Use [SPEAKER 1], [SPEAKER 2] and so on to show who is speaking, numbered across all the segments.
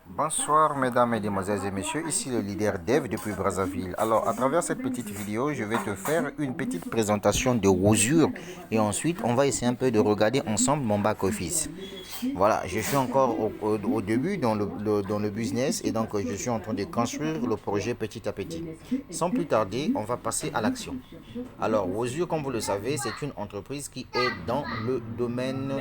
[SPEAKER 1] Bonsoir mesdames, mesdemoiselles et messieurs, ici le leader Dev depuis Brazzaville. Alors à travers cette petite vidéo, je vais te faire une petite présentation de Wozur et ensuite on va essayer un peu de regarder ensemble mon back office. Voilà, je suis encore au début dans le business et donc je suis en train de construire le projet petit à petit. Sans plus tarder, on va passer à l'action. Alors, Wozur, comme vous le savez, c'est une entreprise qui est dans le domaine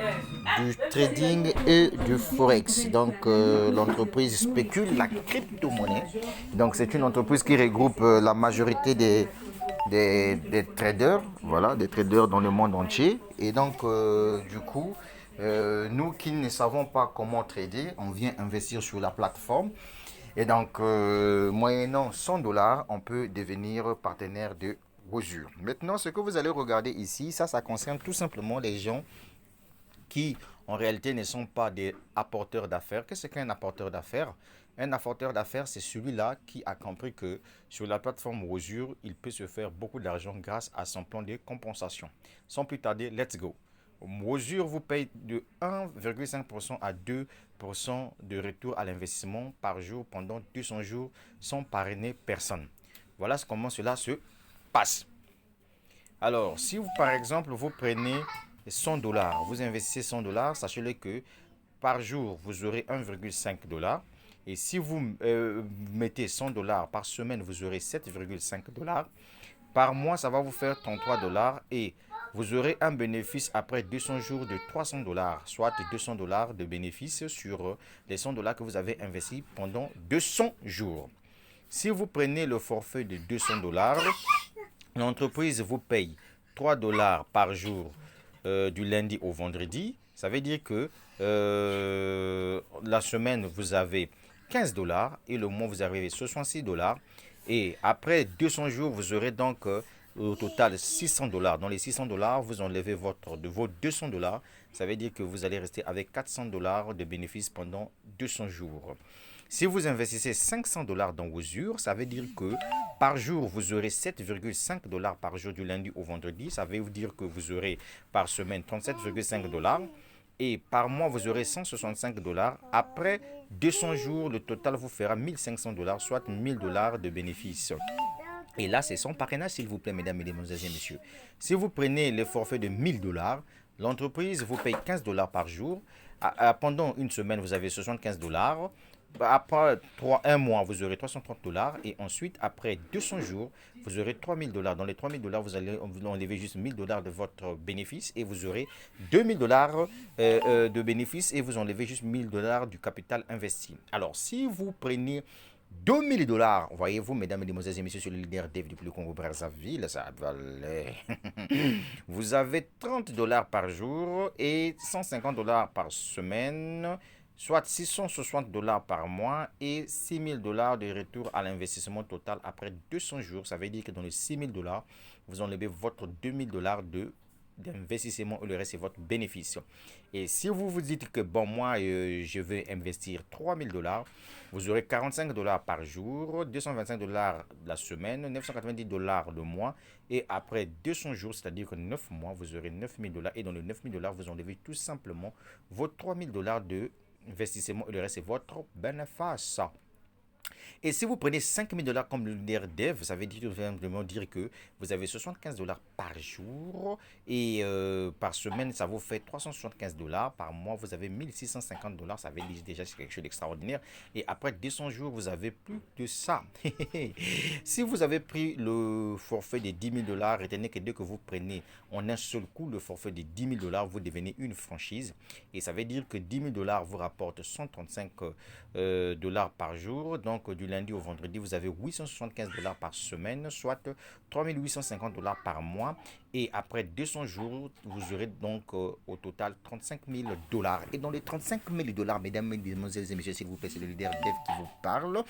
[SPEAKER 1] du trading et du forex. Donc, l'entreprise spécule la crypto-monnaie. Donc, c'est une entreprise qui regroupe la majorité des traders, voilà, des traders dans le monde entier. Et donc, du coup, nous qui ne savons pas comment trader, on vient investir sur la plateforme. Et donc, moyennant 100 dollars, on peut devenir partenaire de Wozur. Maintenant, ce que vous allez regarder ici, ça concerne tout simplement les gens qui, en réalité, ne sont pas des apporteurs d'affaires. Qu'est-ce qu'un apporteur d'affaires? Un apporteur d'affaires, c'est celui-là qui a compris que sur la plateforme Wozur, il peut se faire beaucoup d'argent grâce à son plan de compensation. Sans plus tarder, let's go. Wozur vous paye de 1,5% à 2% de retour à l'investissement par jour pendant 200 jours sans parrainer personne. Voilà comment cela se passe. Alors, si vous, par exemple, vous prenez 100 dollars, vous investissez 100 dollars, sachez-le que par jour, vous aurez 1,5 dollars. Et si vous mettez 100 dollars par semaine, vous aurez 7,5 dollars. Par mois, ça va vous faire 33 dollars et vous aurez un bénéfice après 200 jours de 300 dollars, soit 200 dollars de bénéfice sur les 100 dollars que vous avez investis pendant 200 jours. Si vous prenez le forfait de 200 dollars, l'entreprise vous paye 3 dollars par jour du lundi au vendredi. Ça veut dire que la semaine, vous avez 15 dollars et le mois, vous avez 66 dollars. Et après 200 jours, vous aurez donc au total 600 dollars. Dans les 600 dollars, vous enlevez de vos 200 dollars. Ça veut dire que vous allez rester avec 400 dollars de bénéfices pendant 200 jours. Si vous investissez 500 dollars dans Wozur, ça veut dire que par jour, vous aurez 7,5 dollars par jour du lundi au vendredi. Ça veut dire que vous aurez par semaine 37,5 dollars. Et par mois, vous aurez 165 dollars. Après 200 jours, le total vous fera 1500 dollars, soit 1000 dollars de bénéfices. Et là, c'est son parrainage, s'il vous plaît, mesdames, mesdemoiselles et messieurs. Si vous prenez le forfait de 1000 dollars, l'entreprise vous paye 15 dollars par jour. Pendant une semaine, vous avez 75 dollars. Après un mois, vous aurez 330 dollars. Et ensuite, après 200 jours, vous aurez 3000 dollars. Dans les 3000 dollars, vous allez enlever juste 1000 dollars de votre bénéfice. Et vous aurez 2000 dollars de bénéfice. Et vous enlevez juste 1000 dollars du capital investi. Alors, si vous prenez 2000 dollars, voyez-vous, mesdames, mesdemoiselles et messieurs, sur le leader Dev du Congo Brazzaville, ça valait. Vous avez 30 dollars par jour et 150 dollars par semaine, soit 660 dollars par mois et 6000 dollars de retour à l'investissement total après 200 jours. Ça veut dire que dans les 6000 dollars, vous enlevez votre 2000 dollars d'investissement et le reste c'est votre bénéfice. Et si vous vous dites que bon moi je veux investir 3000 dollars, vous aurez 45 dollars par jour, 225 dollars la semaine, 990 dollars le mois et après 200 jours, c'est-à-dire que 9 mois, vous aurez 9000 dollars et dans les 9000 dollars, vous enlevez tout simplement vos 3000 dollars de investissement et le reste c'est votre bénéfice. Et si vous prenez 5000 dollars comme le leader dev, ça veut simplement dire que vous avez 75 dollars par jour et par semaine, ça vous fait 375 dollars. Par mois, vous avez 1650 dollars. Ça veut dire déjà quelque chose d'extraordinaire. Et après 200 jours, vous avez plus de ça. Si vous avez pris le forfait de 10 000 dollars, retenez que dès que vous prenez en un seul coup le forfait de 10 000 dollars, vous devenez une franchise. Et ça veut dire que 10 000 dollars vous rapporte 135 dollars par jour. Donc, du lundi au vendredi, vous avez 875 dollars par semaine, soit 3850 dollars par mois. Et après 200 jours, vous aurez donc au total 35 000 dollars. Et dans les 35 000 dollars, mesdames, mesdemoiselles et messieurs, s'il vous plaît, c'est le leader Dev qui vous parle.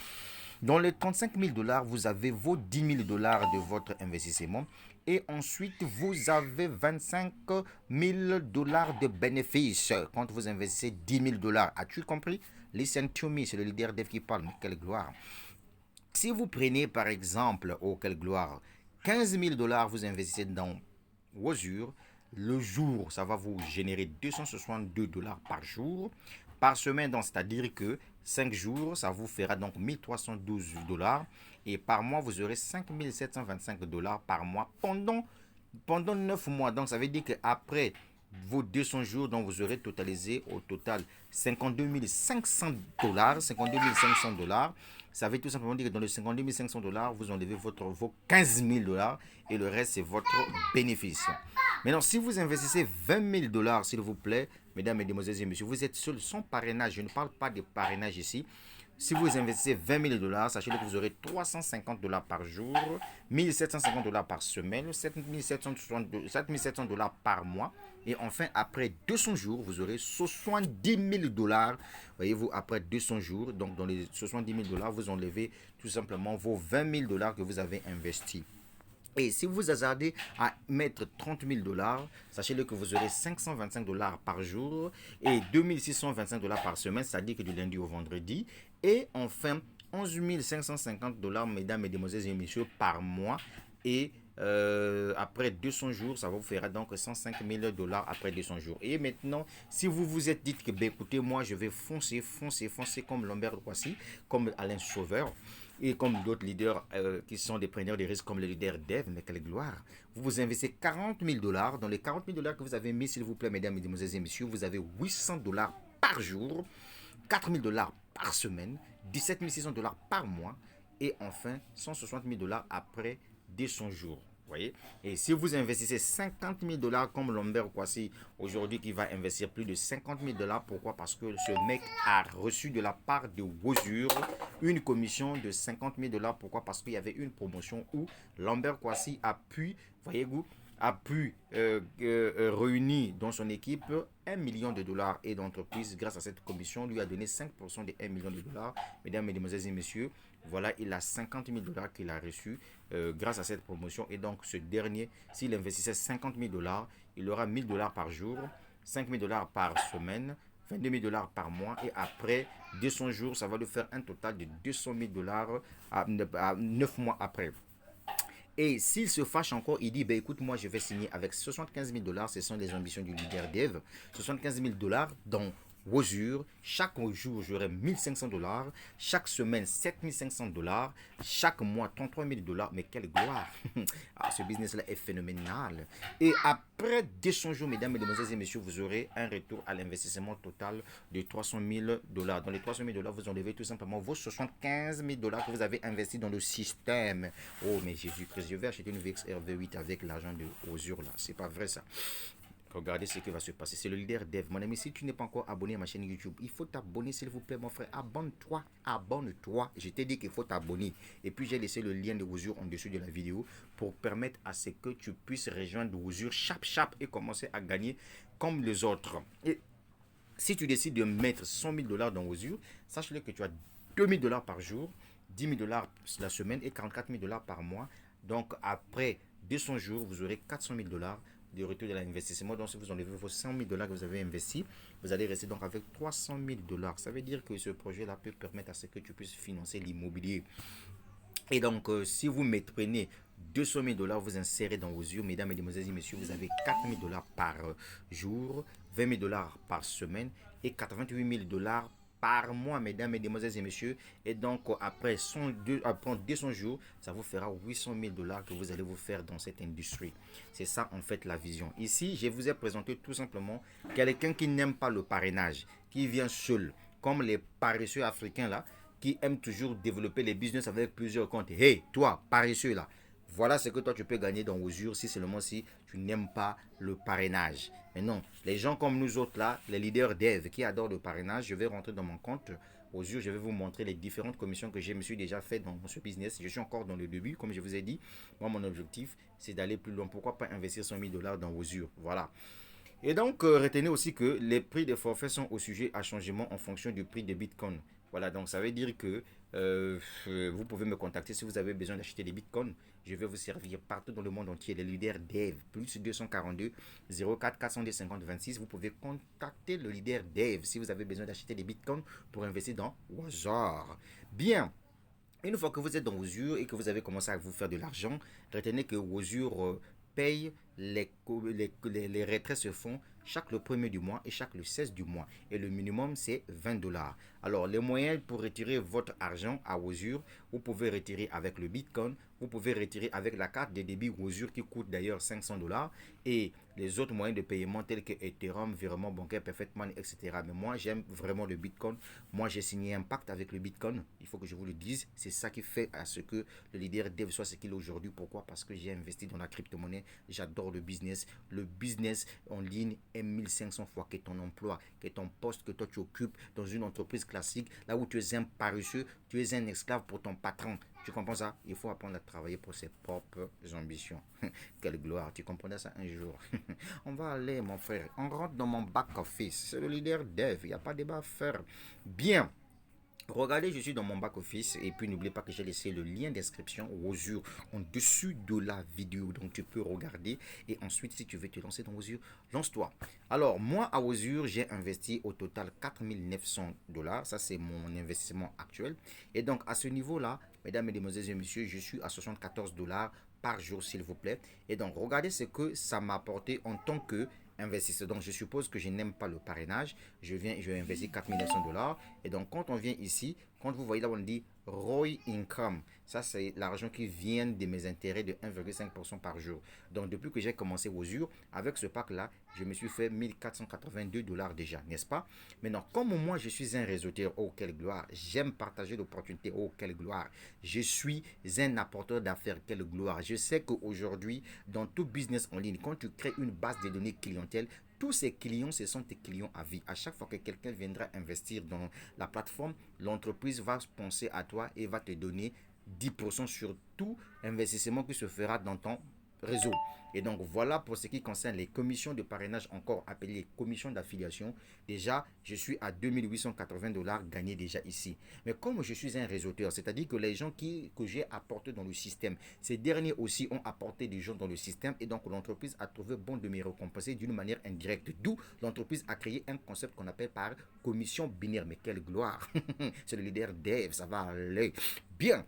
[SPEAKER 1] Dans les 35 000 dollars, vous avez vos 10 000 dollars de votre investissement. Et ensuite, vous avez 25 000 dollars de bénéfices quand vous investissez 10 000 dollars. As-tu compris? Listen to me, c'est le leader Dev qui parle. Mais quelle gloire! Si vous prenez par exemple, oh quelle gloire, 15 000 dollars, vous investissez dans Wozur, le jour, ça va vous générer 262 dollars par jour. par semaine. Donc, c'est-à-dire que 5 jours, ça vous fera donc 1312 dollars. Et par mois, vous aurez 5725 dollars par mois pendant 9 mois. Donc, ça veut dire qu'après vos 200 jours, donc vous aurez totalisé au total 52 500 dollars. 52 500 dollars. Ça veut tout simplement dire que dans les 52 500 dollars, vous enlevez vos 15 000 dollars et le reste, c'est votre bénéfice. Maintenant, si vous investissez 20 000 dollars, s'il vous plaît, mesdames, mesdemoiselles et messieurs, vous êtes seul sans parrainage. Je ne parle pas de parrainage ici. Si vous investissez 20 000 dollars, sachez que vous aurez 350 dollars par jour, 1750 dollars par semaine, 7 700 dollars par mois. Et enfin, après 200 jours, vous aurez 70 000 dollars. Voyez-vous, après 200 jours, donc dans les 70 000 dollars, vous enlevez tout simplement vos 20 000 dollars que vous avez investis. Et si vous hasardez à mettre 30 000 dollars, sachez-le que vous aurez 525 dollars par jour et 2625 dollars par semaine, c'est-à-dire que du lundi au vendredi. Et enfin, 11 550 dollars, mesdames, mesdemoiselles et messieurs, par mois. Et après 200 jours, ça vous fera donc 105 000 dollars après 200 jours. Et maintenant, si vous vous êtes dit que, ben, écoutez, moi, je vais foncer comme Lambert Kwasi, comme Alain Sauveur, et comme d'autres leaders qui sont des preneurs de risques comme le leader Dev, mais quelle gloire. Vous investissez 40 000 dollars. Dans les 40 000 dollars que vous avez mis, s'il vous plaît, mesdames, mesdemoiselles et messieurs, vous avez 800 dollars par jour, 4 000 dollars par semaine, 17 600 dollars par mois, et enfin 160 000 dollars après 200 jours. Voyez. Et si vous investissez 50 000 dollars comme Lambert Kwasi aujourd'hui qui va investir plus de 50 000 dollars, pourquoi? Parce que ce mec a reçu de la part de Wozur une commission de 50 000 dollars. Pourquoi? Parce qu'il y avait une promotion où Lambert Kwasi a pu, voyez-vous, réunir dans son équipe 1 million de dollars et d'entreprise grâce à cette commission lui a donné 5% de 1 million de dollars. Mesdames, mesdemoiselles et messieurs, voilà, il a 50 000 dollars qu'il a reçu grâce à cette promotion. Et donc, ce dernier, s'il investissait 50 000 dollars, il aura 1 000 dollars par jour, 5 000 dollars par semaine, 22 000 dollars par mois. Et après 200 jours, ça va lui faire un total de 200 000 dollars à 9 mois après. Et s'il se fâche encore, il dit, ben écoute, moi je vais signer avec 75 000 dollars, ce sont les ambitions du leader Dev, 75 000 dollars dans Wozur. Chaque jour, j'aurai 1500 dollars. Chaque semaine, 7500 dollars. Chaque mois, 33 000 dollars. Mais quelle gloire! Ah, ce business-là est phénoménal. Et après 200 jours, mesdames, mesdemoiselles et messieurs, vous aurez un retour à l'investissement total de 300 000 dollars. Dans les 300 000 dollars, vous enlevez tout simplement vos 75 000 dollars que vous avez investis dans le système. Oh, mais Jésus-Christ, je vais acheter une VXR V8 avec l'argent de Wozur là. C'est pas vrai ça. Regardez ce qui va se passer. C'est le leader Dev. Mon ami, si tu n'es pas encore abonné à ma chaîne YouTube, il faut t'abonner, s'il vous plaît, mon frère. Abonne-toi. Abonne-toi. Je t'ai dit qu'il faut t'abonner. Et puis, j'ai laissé le lien de Wozur en dessous de la vidéo pour permettre à ce que tu puisses rejoindre Wozur chap et commencer à gagner comme les autres. Et si tu décides de mettre 100 000 dollars dans Wozur, sache-le que tu as 2 000 dollars par jour, 10 000 dollars la semaine et 44 000 dollars par mois. Donc, après 200 jours, vous aurez 400 000 dollars de retour de l'investissement. Donc, si vous enlevez vos 100 000 dollars que vous avez investis, vous allez rester donc avec 300 000 dollars. Ça veut dire que ce projet-là peut permettre à ce que tu puisses financer l'immobilier. Et donc, si vous prenez 200 000 dollars, vous insérez dans vos yeux, mesdames, mesdemoiselles et messieurs, vous avez 4 000 dollars par jour, 20 000 dollars par semaine et 88 000 dollars par mois, mesdames, mesdemoiselles et messieurs. Et donc, après 200 jours, ça vous fera 800 000 dollars que vous allez vous faire dans cette industrie. C'est ça, en fait, la vision. Ici, je vous ai présenté tout simplement quelqu'un qui n'aime pas le parrainage, qui vient seul, comme les paresseux africains là, qui aiment toujours développer les business avec plusieurs comptes. Hey, toi, paresseux là, voilà ce que toi tu peux gagner dans Wozur si seulement si tu n'aimes pas le parrainage. Mais non, les gens comme nous autres là, les leaders dev qui adorent le parrainage, je vais rentrer dans mon compte Wozur, je vais vous montrer les différentes commissions que je me suis déjà fait dans ce business. Je suis encore dans le début, comme je vous ai dit. Moi, mon objectif, c'est d'aller plus loin. Pourquoi pas investir 100 000 dollars dans Wozur? Voilà. Et donc, retenez aussi que les prix des forfaits sont au sujet à changement en fonction du prix de Bitcoin. Voilà, donc ça veut dire que vous pouvez me contacter si vous avez besoin d'acheter des bitcoins. Je vais vous servir partout dans le monde entier. Les leaders Dev, plus 242 04 402 50 26. Vous pouvez contacter le leader Dev si vous avez besoin d'acheter des bitcoins pour investir dans Wozur. Bien. Une fois que vous êtes dans Wozur et que vous avez commencé à vous faire de l'argent, retenez que Wozur paye les retraits se font chaque le premier du mois et chaque le 16 du mois. Et le minimum, c'est 20 dollars. Alors, les moyens pour retirer votre argent à Wozur, vous pouvez retirer avec le Bitcoin, vous pouvez retirer avec la carte de débit Wozur qui coûte d'ailleurs 500 dollars et les autres moyens de paiement tels que Ethereum, virement bancaire, Perfect Money, etc. Mais moi, j'aime vraiment le Bitcoin. Moi, j'ai signé un pacte avec le Bitcoin. Il faut que je vous le dise. C'est ça qui fait à ce que le leader dev soit ce qu'il est aujourd'hui. Pourquoi? Parce que j'ai investi dans la crypto-monnaie. J'adore le business. Le business en ligne est 1500 fois que ton emploi, que ton poste que toi tu occupes dans une entreprise classique, là où tu es un paresseux, tu es un esclave pour ton patron. Tu comprends ça? Il faut apprendre à travailler pour ses propres ambitions. Quelle gloire, tu comprenais ça un jour. On va aller, mon frère. On rentre dans mon back-office. C'est le leader dev. Il n'y a pas de débat à faire. Bien. Regardez, je suis dans mon back-office et puis n'oubliez pas que j'ai laissé le lien d'inscription Wozur en dessus de la vidéo. Donc tu peux regarder et ensuite si tu veux te lancer dans Wozur, lance-toi. Alors moi à Wozur, j'ai investi au total 4900 dollars. Ça c'est mon investissement actuel. Et donc à ce niveau-là, mesdames, mesdemoiselles et messieurs, je suis à 74 dollars par jour s'il vous plaît. Et donc regardez ce que ça m'a apporté en tant que investisseur. Donc je suppose que je n'aime pas le parrainage. Je vais investir 4900 dollars. Et donc quand on vient ici, quand vous voyez là on dit ROI Income, ça c'est l'argent qui vient de mes intérêts de 1,5% par jour. Donc depuis que j'ai commencé Wozur, avec ce pack là, je me suis fait 1482 dollars déjà, n'est-ce pas? Maintenant, comme moi je suis un réseauteur, oh quelle gloire, j'aime partager l'opportunité, oh quelle gloire, je suis un apporteur d'affaires, quelle gloire. Je sais qu'aujourd'hui, dans tout business en ligne, quand tu crées une base de données clientèle, tous ces clients, ce sont tes clients à vie. À chaque fois que quelqu'un viendra investir dans la plateforme, l'entreprise va penser à toi et va te donner 10% sur tout investissement qui se fera dans ton réseau. Et donc voilà pour ce qui concerne les commissions de parrainage, encore appelées commissions d'affiliation. Déjà, je suis à 2880 dollars gagnés déjà ici. Mais comme je suis un réseauteur, c'est-à-dire que les gens que j'ai apportés dans le système, ces derniers aussi ont apporté des gens dans le système et donc l'entreprise a trouvé bon de me récompenser d'une manière indirecte. D'où l'entreprise a créé un concept qu'on appelle par commission binaire. Mais quelle gloire! C'est le leader dev, ça va aller bien.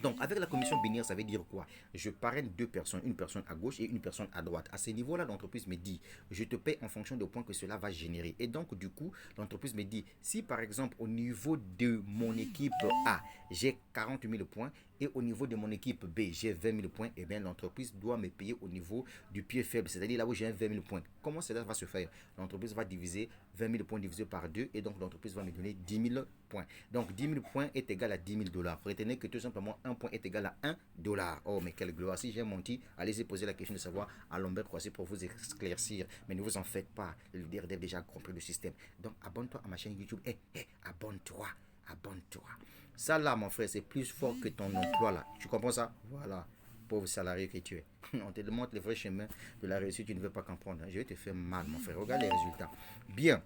[SPEAKER 1] Donc, avec la commission binaire, ça veut dire quoi? Je parraine deux personnes, une personne à gauche et une personne à droite. À ce niveau-là, l'entreprise me dit, je te paie en fonction des points que cela va générer. Et donc, du coup, l'entreprise me dit, si par exemple, au niveau de mon équipe A, j'ai 40 000 points, et au niveau de mon équipe B, j'ai 20 000 points, et bien l'entreprise doit me payer au niveau du pied faible, c'est-à-dire là où j'ai 20 000 points. Comment cela va se faire? L'entreprise va diviser 20 000 points divisé par 2, et donc l'entreprise va me donner 10 000 points. Donc 10 000 points est égal à 10 000 dollars. Retenez que tout simplement un point est égal à 1 dollar. Oh, mais quelle gloire! Si j'ai menti, allez-y poser la question de savoir à Lambert Croissy pour vous éclaircir. Mais ne vous en faites pas, le leader dev déjà compris le système. Donc abonne-toi à ma chaîne YouTube. Abonne-toi. Abonne-toi. Ça là, mon frère, c'est plus fort que ton emploi là. Tu comprends ça? Voilà. Pauvre salarié que tu es. On te montre le vrai chemin de la réussite, tu ne veux pas comprendre. Je vais te faire mal, mon frère. Regarde les résultats. Bien.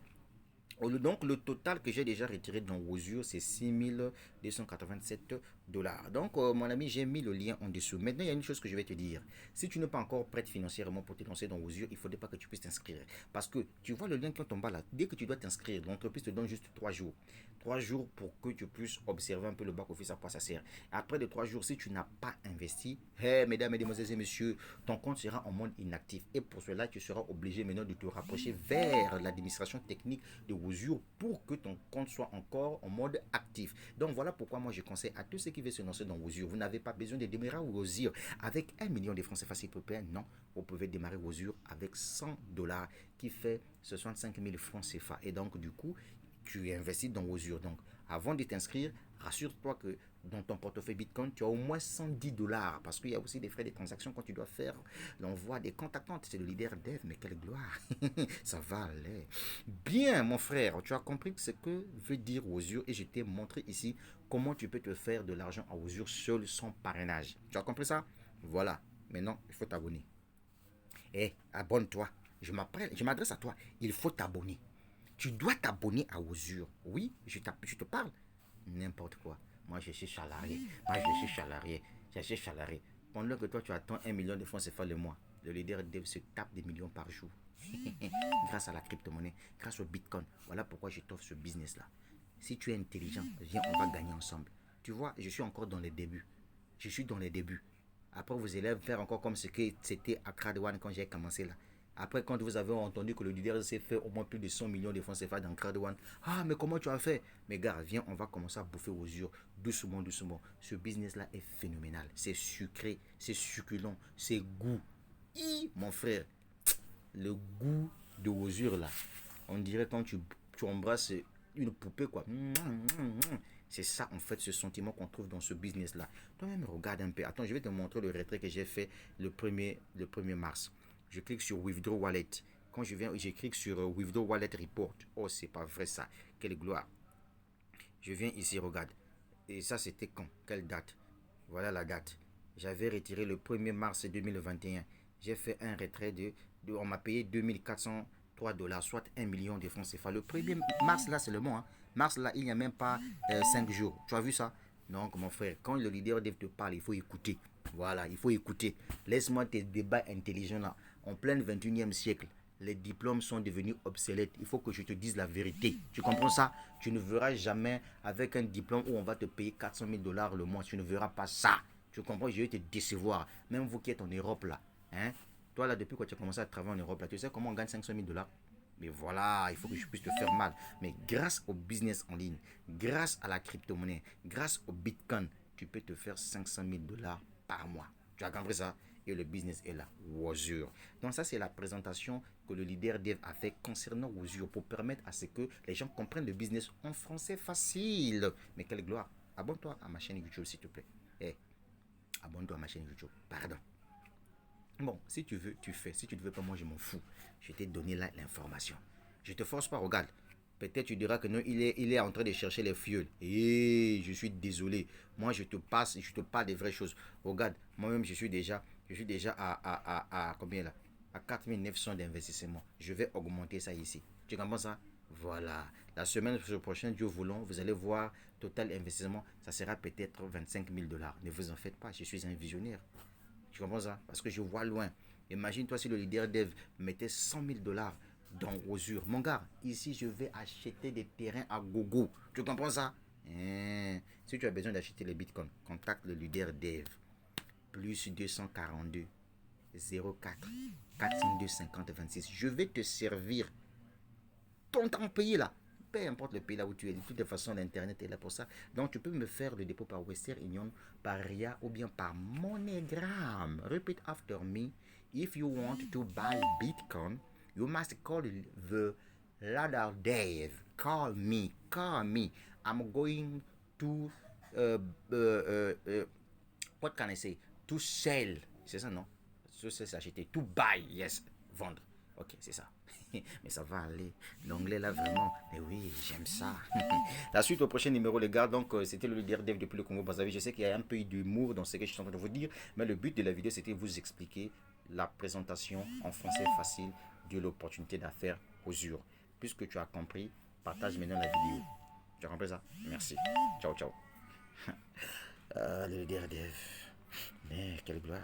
[SPEAKER 1] Donc, le total que j'ai déjà retiré dans Wozur, c'est 6287 dollars. Donc, mon ami, j'ai mis le lien en dessous. Maintenant, il y a une chose que je vais te dire. Si tu n'es pas encore prête financièrement pour te lancer dans Wozur, il ne faudrait pas que tu puisses t'inscrire. Parce que tu vois le lien qui est en bas là. Dès que tu dois t'inscrire, l'entreprise te donne juste 3 jours. 3 jours pour que tu puisses observer un peu le back-office à quoi ça sert. Après les 3 jours, si tu n'as pas investi, mesdames, mesdemoiselles et messieurs, ton compte sera en mode inactif. Et pour cela, tu seras obligé maintenant de te rapprocher vers l'administration technique de Wozur pour que ton compte soit encore en mode actif. Donc voilà pourquoi moi je conseille à tous ceux qui veulent se lancer dans Wozur. Vous n'avez pas besoin de démarrer Wozur avec 1 million de francs CFA s'il vous plaît. Non, vous pouvez démarrer Wozur avec 100 dollars qui fait 65 000 francs CFA. Et donc du coup, tu investis dans Wozur. Donc, avant de t'inscrire, rassure-toi que dans ton portefeuille Bitcoin, tu as au moins 110 dollars parce qu'il y a aussi des frais de transaction quand tu dois faire l'envoi des comptes attentes. C'est le leader dev, mais quelle gloire! Ça va aller. Bien, mon frère, tu as compris ce que veut dire Wozur et je t'ai montré ici comment tu peux te faire de l'argent à Wozur seul sans parrainage. Tu as compris ça? Voilà. Maintenant, il faut t'abonner. Abonne-toi. Je m'adresse à toi. Il faut t'abonner. Tu dois t'abonner à Wozur. Oui, je te parle. N'importe quoi. Moi, je suis salarié. Je suis salarié. Pendant que toi, tu attends 1 million de francs CFA le mois, le leader dev se tape des millions par jour. Grâce à la crypto-monnaie, grâce au Bitcoin. Voilà pourquoi je t'offre ce business-là. Si tu es intelligent, viens, on va gagner ensemble. Tu vois, je suis encore dans les débuts. Je suis dans les débuts. Après, vous allez faire encore comme ce que c'était à Crowd One quand j'ai commencé là. Après, quand vous avez entendu que le leader s'est fait au moins plus de 100 millions de francs CFA dans Crowd One, ah, mais comment tu as fait? Mais gars, viens, on va commencer à bouffer aux yeux, doucement, doucement. Ce business-là est phénoménal. C'est sucré, c'est succulent, c'est goût. Mon frère, le goût de aux yeux là, on dirait quand tu embrasses une poupée, quoi. C'est ça, en fait, ce sentiment qu'on trouve dans ce business-là. Toi-même, regarde un peu. Attends, je vais te montrer le retrait que j'ai fait le 1er mars. Je clique sur Withdraw Wallet. Quand je viens, je clique sur Withdraw Wallet Report. Oh, c'est pas vrai ça. Quelle gloire. Je viens ici, regarde. Et ça, c'était quand? Quelle date? Voilà la date. J'avais retiré le 1er mars 2021. J'ai fait un retrait on m'a payé 2403 dollars, soit 1 million de francs CFA. Le 1er mars, là, c'est le mois. Hein. Mars, là, il n'y a même pas 5 jours. Tu as vu ça? Donc, mon frère, quand le leader Dev te parle, il faut écouter. Voilà, il faut écouter. Laisse-moi tes débats intelligents là. En plein 21e siècle, les diplômes sont devenus obsolètes. Il faut que je te dise la vérité. Tu comprends ça? Tu ne verras jamais avec un diplôme où on va te payer 400 000 dollars le mois. Tu ne verras pas ça. Tu comprends? Je vais te décevoir. Même vous qui êtes en Europe là. Hein? Toi là, depuis que tu as commencé à travailler en Europe là, tu sais comment on gagne 500 000 dollars? Mais voilà, il faut que je puisse te faire mal. Mais grâce au business en ligne, grâce à la crypto-monnaie, grâce au Bitcoin, tu peux te faire 500 000 dollars par mois. Tu as compris ça? Et le business est là. Wazur. Donc ça, c'est la présentation que le leader Dev a fait concernant Wazur pour permettre à ce que les gens comprennent le business en français facile. Mais quelle gloire. Abonne-toi à ma chaîne YouTube, s'il te plaît. Hey, abonne-toi à ma chaîne YouTube. Pardon. Bon, si tu veux, tu fais. Si tu ne veux pas, moi, je m'en fous. Je t'ai donné là l'information. Je te force pas, regarde. Peut-être tu diras que non, il est en train de chercher les fioles. Et je suis désolé. Moi, je te parle des vraies choses. Regarde, moi-même, je suis déjà à combien là? À 4900 d'investissement. Je vais augmenter ça ici. Tu comprends ça? Voilà. La semaine prochaine, Dieu voulant, vous allez voir, total investissement, ça sera peut-être 25 000 dollars. Ne vous en faites pas, je suis un visionnaire. Tu comprends ça? Parce que je vois loin. Imagine-toi si le leader Dev mettait 100 000 dollars dans Rosure. Mon gars, ici, je vais acheter des terrains à gogo. Tu comprends ça? Si tu as besoin d'acheter les bitcoins, contacte le leader Dev. Plus 242 04 402 50 26. Je vais te servir ton pays là. Peu importe le pays là où tu es, de toute façon, l'Internet est là pour ça. Donc, tu peux me faire le dépôt par Western Union, par RIA ou bien par MoneyGram. Repeat after me. If you want to buy Bitcoin, you must call the ladder Dave. Call me. Call me. I'm going to, what can I say? To sell. C'est ça, non? To s'acheter. To buy. Yes. Vendre. Ok, c'est ça. Mais ça va aller. L'anglais là vraiment. Mais oui, j'aime ça. La suite au prochain numéro, les gars. Donc, c'était le leader Dev depuis le Congo Brazzaville. Je sais qu'il y a un peu d'humour dans ce que je suis en train de vous dire. Mais le but de la vidéo, c'était de vous expliquer la présentation en français facile de l'opportunité d'affaires Rosure. Puisque tu as compris, partage maintenant la vidéo. Tu as compris ça? Merci. Ciao, ciao. Le leader Dev. Mais quelle gloire.